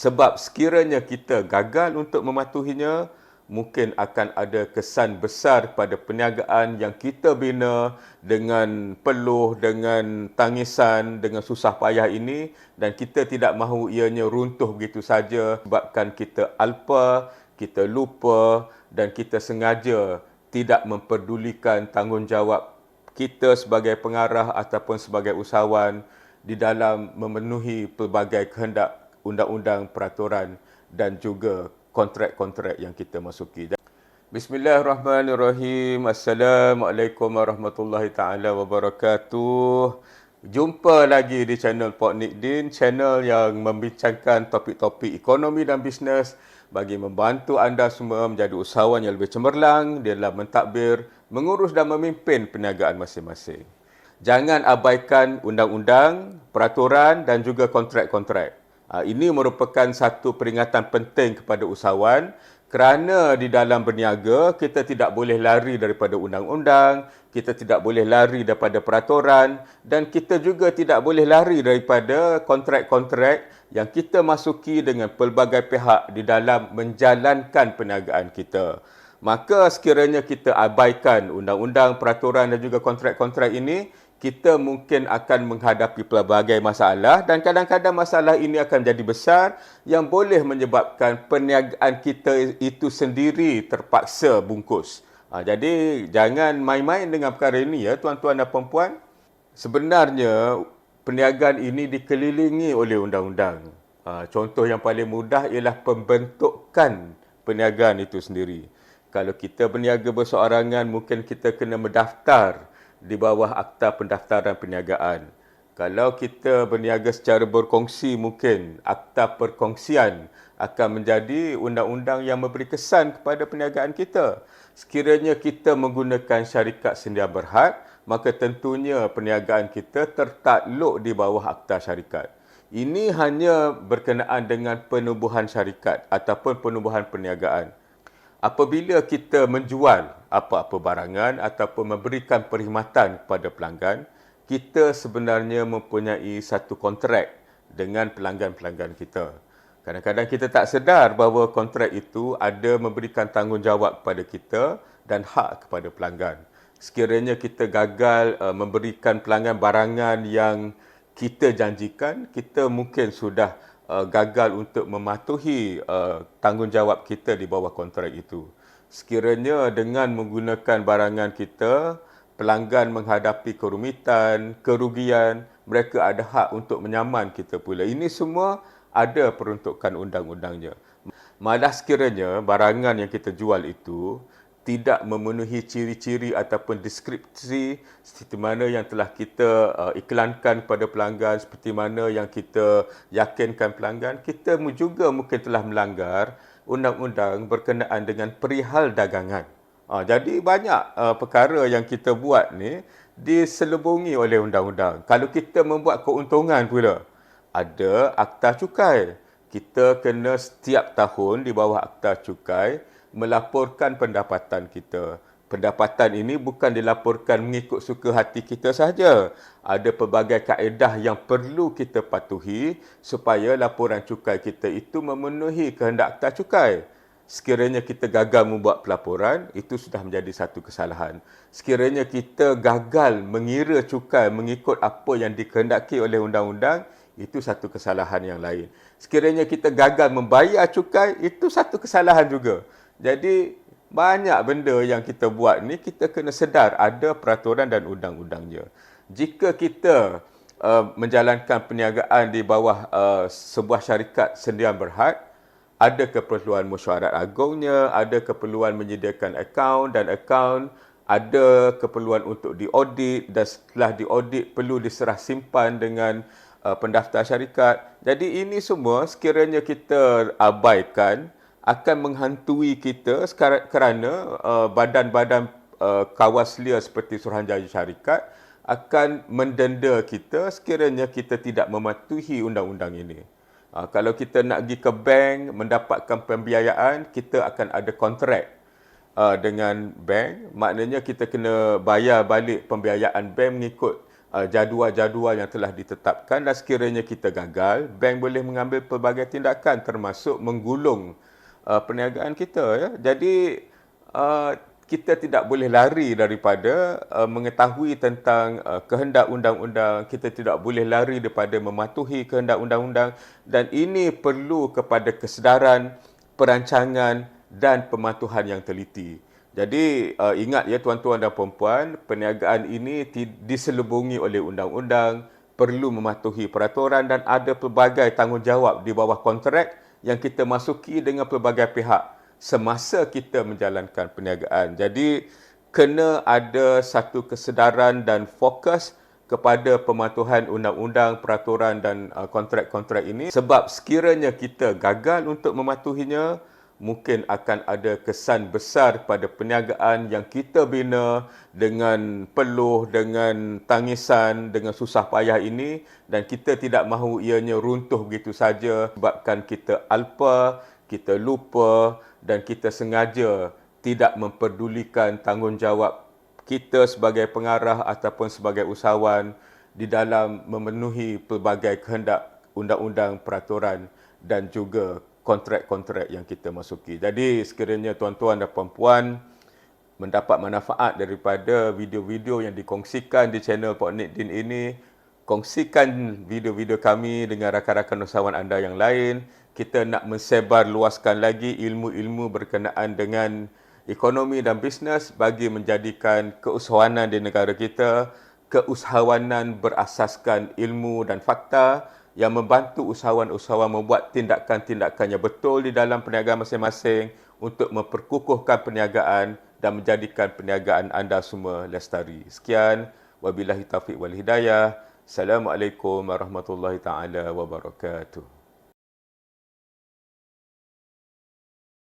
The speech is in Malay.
Sebab sekiranya kita gagal untuk mematuhinya, mungkin akan ada kesan besar pada perniagaan yang kita bina dengan peluh, dengan tangisan, dengan susah payah ini, dan kita tidak mahu ianya runtuh begitu saja sebabkan kita alpa, kita lupa dan kita sengaja tidak memperdulikan tanggungjawab kita sebagai pengarah ataupun sebagai usahawan di dalam memenuhi pelbagai kehendak undang-undang, peraturan dan juga kontrak-kontrak yang kita masuki. Bismillahirrahmanirrahim. Assalamualaikum warahmatullahi taala wabarakatuh. Jumpa lagi di channel Pok Nikdin, channel yang membincangkan topik-topik ekonomi dan bisnes bagi membantu anda semua menjadi usahawan yang lebih cemerlang dalam mentadbir, mengurus dan memimpin perniagaan masing-masing. Jangan abaikan undang-undang, peraturan dan juga kontrak-kontrak. Ini merupakan satu peringatan penting kepada usahawan kerana di dalam berniaga kita tidak boleh lari daripada undang-undang, kita tidak boleh lari daripada peraturan dan kita juga tidak boleh lari daripada kontrak-kontrak yang kita masuki dengan pelbagai pihak di dalam menjalankan perniagaan kita. Maka sekiranya kita abaikan undang-undang, peraturan dan juga kontrak-kontrak ini, kita mungkin akan menghadapi pelbagai masalah dan kadang-kadang masalah ini akan jadi besar yang boleh menyebabkan perniagaan kita itu sendiri terpaksa bungkus. Jadi jangan main-main dengan perkara ini ya tuan-tuan dan puan-puan. Sebenarnya perniagaan ini dikelilingi oleh undang-undang. Contoh yang paling mudah ialah pembentukan perniagaan itu sendiri. Kalau kita berniaga berseorangan, mungkin kita kena mendaftar di bawah Akta Pendaftaran Perniagaan. Kalau kita berniaga secara berkongsi, mungkin Akta Perkongsian akan menjadi undang-undang yang memberi kesan kepada perniagaan kita. Sekiranya kita menggunakan syarikat sedia berhad, maka tentunya perniagaan kita tertakluk di bawah Akta Syarikat. Ini hanya berkenaan dengan penubuhan syarikat ataupun penubuhan perniagaan. Apabila kita menjual apa-apa barangan ataupun memberikan perkhidmatan kepada pelanggan, kita sebenarnya mempunyai satu kontrak dengan pelanggan-pelanggan kita. Kadang-kadang kita tak sedar bahawa kontrak itu ada memberikan tanggungjawab kepada kita dan hak kepada pelanggan. Sekiranya kita gagal memberikan pelanggan barangan yang kita janjikan, kita mungkin sudah gagal untuk mematuhi tanggungjawab kita di bawah kontrak itu. Sekiranya dengan menggunakan barangan kita, pelanggan menghadapi kerumitan, kerugian, mereka ada hak untuk menyaman kita pula. Ini semua ada peruntukan undang-undangnya. Malah sekiranya barangan yang kita jual itu tidak memenuhi ciri-ciri ataupun deskripsi seperti mana yang telah kita iklankan kepada pelanggan, seperti mana yang kita yakinkan pelanggan, kita juga mungkin telah melanggar undang-undang berkenaan dengan perihal dagangan. Jadi banyak perkara yang kita buat ni diselubungi oleh undang-undang. Kalau kita membuat keuntungan pula, ada Akta Cukai. Kita kena setiap tahun di bawah Akta Cukai melaporkan pendapatan kita. Pendapatan ini bukan dilaporkan mengikut suka hati kita sahaja. Ada pelbagai kaedah yang perlu kita patuhi supaya laporan cukai kita itu memenuhi kehendak Akta Cukai. Sekiranya kita gagal membuat pelaporan, itu sudah menjadi satu kesalahan. Sekiranya kita gagal mengira cukai mengikut apa yang dikehendaki oleh undang-undang, itu satu kesalahan yang lain. Sekiranya kita gagal membayar cukai, itu satu kesalahan juga. Jadi, banyak benda yang kita buat ni, kita kena sedar ada peraturan dan undang-undangnya. Jika kita menjalankan perniagaan di bawah sebuah syarikat sendirian berhad, ada keperluan mesyuarat agungnya, ada keperluan menyediakan akaun dan akaun, ada keperluan untuk diaudit dan setelah diaudit perlu diserah simpan dengan pendaftar syarikat. Jadi ini semua sekiranya kita abaikan, akan menghantui kita kerana badan-badan kawaslia seperti Suruhanjaya Syarikat akan mendenda kita sekiranya kita tidak mematuhi undang-undang ini. Kalau kita nak pergi ke bank mendapatkan pembiayaan, kita akan ada kontrak dengan bank. Maknanya kita kena bayar balik pembiayaan bank mengikut jadual-jadual yang telah ditetapkan, dan sekiranya kita gagal, bank boleh mengambil pelbagai tindakan termasuk menggulung perniagaan kita, ya. Jadi kita tidak boleh lari daripada mengetahui tentang kehendak undang-undang, kita tidak boleh lari daripada mematuhi kehendak undang-undang, dan ini perlu kepada kesedaran, perancangan dan pematuhan yang teliti. Jadi ingat ya tuan-tuan dan puan-puan, perniagaan ini diselubungi oleh undang-undang, perlu mematuhi peraturan dan ada pelbagai tanggungjawab di bawah kontrak yang kita masuki dengan pelbagai pihak semasa kita menjalankan perniagaan. Jadi, kena ada satu kesedaran dan fokus kepada pematuhan undang-undang, peraturan dan kontrak-kontrak ini. Sebab sekiranya kita gagal untuk mematuhinya, mungkin akan ada kesan besar pada perniagaan yang kita bina dengan peluh, dengan tangisan, dengan susah payah ini, dan kita tidak mahu ianya runtuh begitu saja sebabkan kita alpa, kita lupa dan kita sengaja tidak memperdulikan tanggungjawab kita sebagai pengarah ataupun sebagai usahawan di dalam memenuhi pelbagai kehendak undang-undang, peraturan dan juga kontrak-kontrak yang kita masuki. Jadi sekiranya tuan-tuan dan puan-puan mendapat manfaat daripada video-video yang dikongsikan di channel Pak Niddin ini, kongsikan video-video kami dengan rakan-rakan usahawan anda yang lain. Kita nak mensebar luaskan lagi ilmu-ilmu berkenaan dengan ekonomi dan bisnes bagi menjadikan keusahawanan di negara kita, keusahawanan berasaskan ilmu dan fakta yang membantu usahawan-usahawan membuat tindakan-tindakan yang betul di dalam perniagaan masing-masing untuk memperkukuhkan perniagaan dan menjadikan perniagaan anda semua lestari. Sekian, wabillahi taufiq wal hidayah. Assalamualaikum warahmatullahi taala wabarakatuh.